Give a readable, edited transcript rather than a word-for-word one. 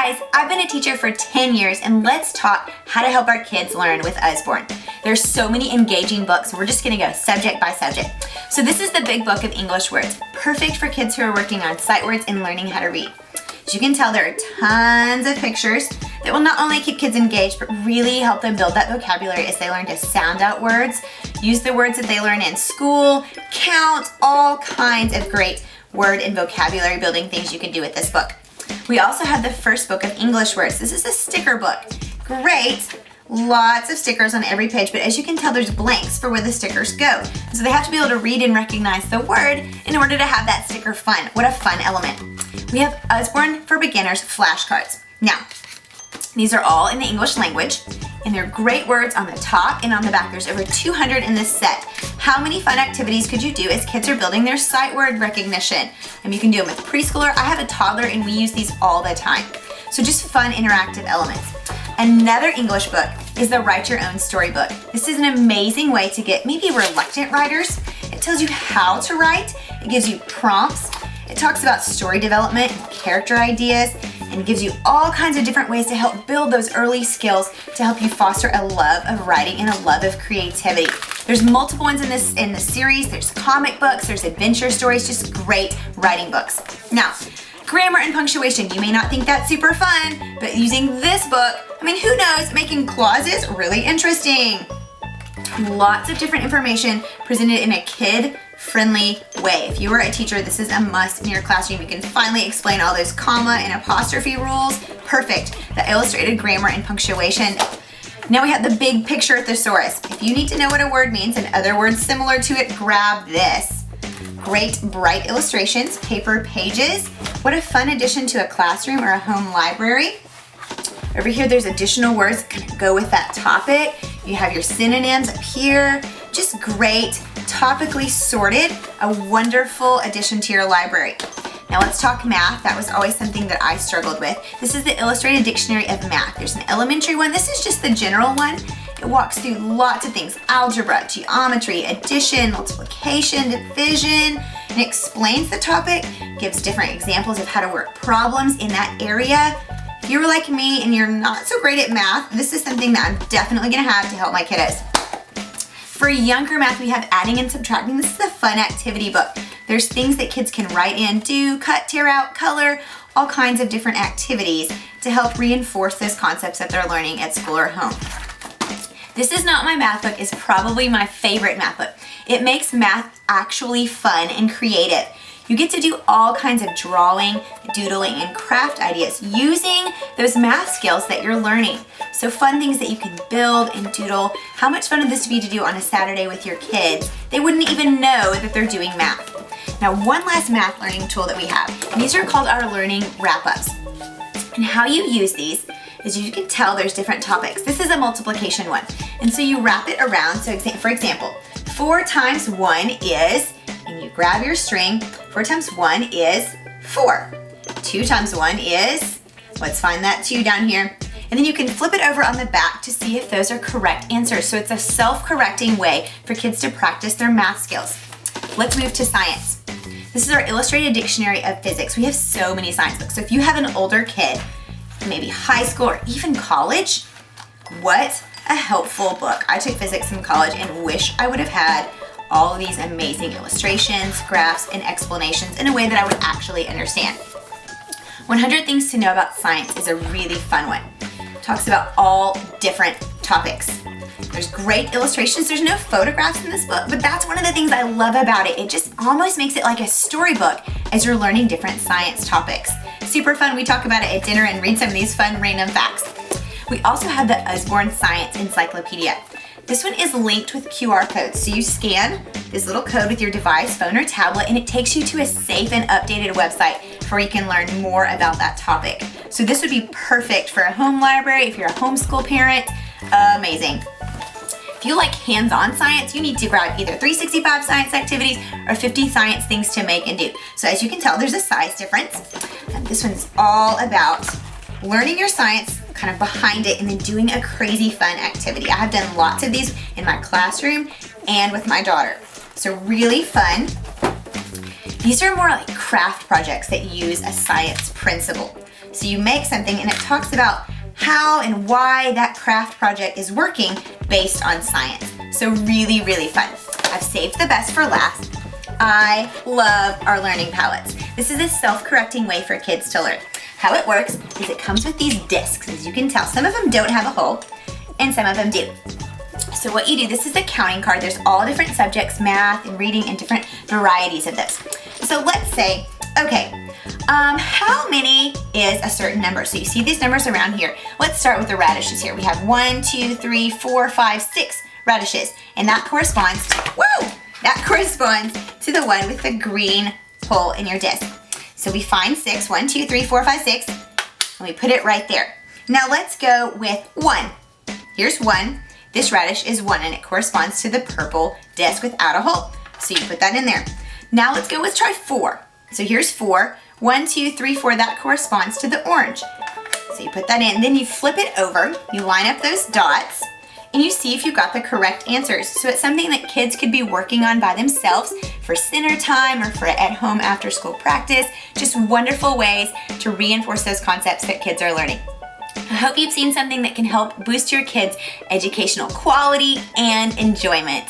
guys, I've been a teacher for 10 years and let's talk how to help our kids learn with Usborne. There's so many engaging books, we're just gonna go subject by subject. So this is the big book of English words, perfect for kids who are working on sight words and learning how to read. As you can tell, there are tons of pictures that will not only keep kids engaged, but really help them build that vocabulary as they learn to sound out words, use the words that they learn in school, count, all kinds of great word and vocabulary building things you can do with this book. We also have the first book of English words. This is a sticker book. Great, lots of stickers on every page, but as you can tell, there's blanks for where the stickers go. So they have to be able to read and recognize the word in order to have that sticker fun. What a fun element. We have Usborne for Beginners flashcards. Now, these are all in the English language, and they're great words on the top and on the back. There's over 200 in this set. How many fun activities could you do as kids are building their sight word recognition? And you can do them with preschooler. I have a toddler and we use these all the time. So just fun interactive elements. Another English book is the Write Your Own Storybook. This is an amazing way to get maybe reluctant writers. It tells you how to write. It gives you prompts. It talks about story development, character ideas, and gives you all kinds of different ways to help build those early skills to help you foster a love of writing and a love of creativity. There's multiple ones in the series. There's comic books, there's adventure stories, just great writing books. Now, grammar and punctuation. You may not think that's super fun, but using this book, I mean, who knows, making clauses really interesting. Lots of different information presented in a kid-friendly way. If you are a teacher, this is a must in your classroom. You can finally explain all those comma and apostrophe rules. Perfect. The illustrated grammar and punctuation. Now we have the big picture thesaurus. If you need to know what a word means and other words similar to it, grab this. Great bright illustrations, paper pages. What a fun addition to a classroom or a home library. Over here, there's additional words that kind of go with that topic. You have your synonyms up here. Just great, topically sorted, a wonderful addition to your library. Now let's talk math. That was always something that I struggled with. This is the Illustrated Dictionary of Math. There's an elementary one. This is just the general one. It walks through lots of things, algebra, geometry, addition, multiplication, division, and explains the topic, gives different examples of how to work problems in that area. If you were like me and you're not so great at math, this is something that I'm definitely gonna have to help my kiddos. For younger math, we have adding and subtracting. This is a fun activity book. There's things that kids can write in, do, cut, tear out, color, all kinds of different activities to help reinforce those concepts that they're learning at school or home. This Is Not My Math Book is probably my favorite math book. It makes math actually fun and creative. You get to do all kinds of drawing, doodling, and craft ideas using those math skills that you're learning. So fun things that you can build and doodle. How much fun would this be to do on a Saturday with your kids? They wouldn't even know that they're doing math. Now, one last math learning tool that we have, and these are called our learning wrap-ups. And how you use these is you can tell there's different topics. This is a multiplication one. And so you wrap it around. So for example, 4 times 1 is, and you grab your string, 4 times 1 is 4. 2 times 1 is, let's find that 2 down here. And then you can flip it over on the back to see if those are correct answers. So it's a self-correcting way for kids to practice their math skills. Let's move to science. This is our Illustrated Dictionary of Physics. We have so many science books. So if you have an older kid, maybe high school or even college, what a helpful book. I took physics in college and wish I would have had all of these amazing illustrations, graphs, and explanations in a way that I would actually understand. 100 Things to Know About Science is a really fun one. It talks about all different topics. There's great illustrations. There's no photographs in this book, but that's one of the things I love about it. It just almost makes it like a storybook as you're learning different science topics. Super fun. We talk about it at dinner and read some of these fun random facts. We also have the Usborne Science Encyclopedia. This one is linked with QR codes. So you scan this little code with your device, phone or tablet, and it takes you to a safe and updated website where you can learn more about that topic. So this would be perfect for a home library if you're a homeschool parent. Amazing. If you like hands-on science, you need to grab either 365 science activities or 50 science things to make and do. So as you can tell, there's a size difference. And this one's all about learning your science kind of behind it and then doing a crazy fun activity. I have done lots of these in my classroom and with my daughter. So really fun. These are more like craft projects that use a science principle. So you make something and it talks about how and why that craft project is working based on science. So really, really fun. I've saved the best for last. I love our learning palettes. This is a self-correcting way for kids to learn. How it works is it comes with these discs. As you can tell, some of them don't have a hole and some of them do. So what you do, this is a counting card. There's all different subjects, math and reading, and different varieties of this. So let's say, okay, how many is a certain number? So you see these numbers around here. Let's start with the radishes here. We have 1, 2, 3, 4, 5, 6 radishes. And that corresponds to, woo! That corresponds to the one with the green hole in your disc. So we find 6, 1, 2, 3, 4, 5, 6, and we put it right there. Now let's go with 1. Here's 1. This radish is 1 and it corresponds to the purple disc without a hole. So you put that in there. Now let's try 4. So here's 4. 1, 2, 3, 4, that corresponds to the orange. So you put that in, then you flip it over, you line up those dots, and you see if you got the correct answers. So it's something that kids could be working on by themselves for center time or for at home after school practice. Just wonderful ways to reinforce those concepts that kids are learning. I hope you've seen something that can help boost your kids' educational quality and enjoyment.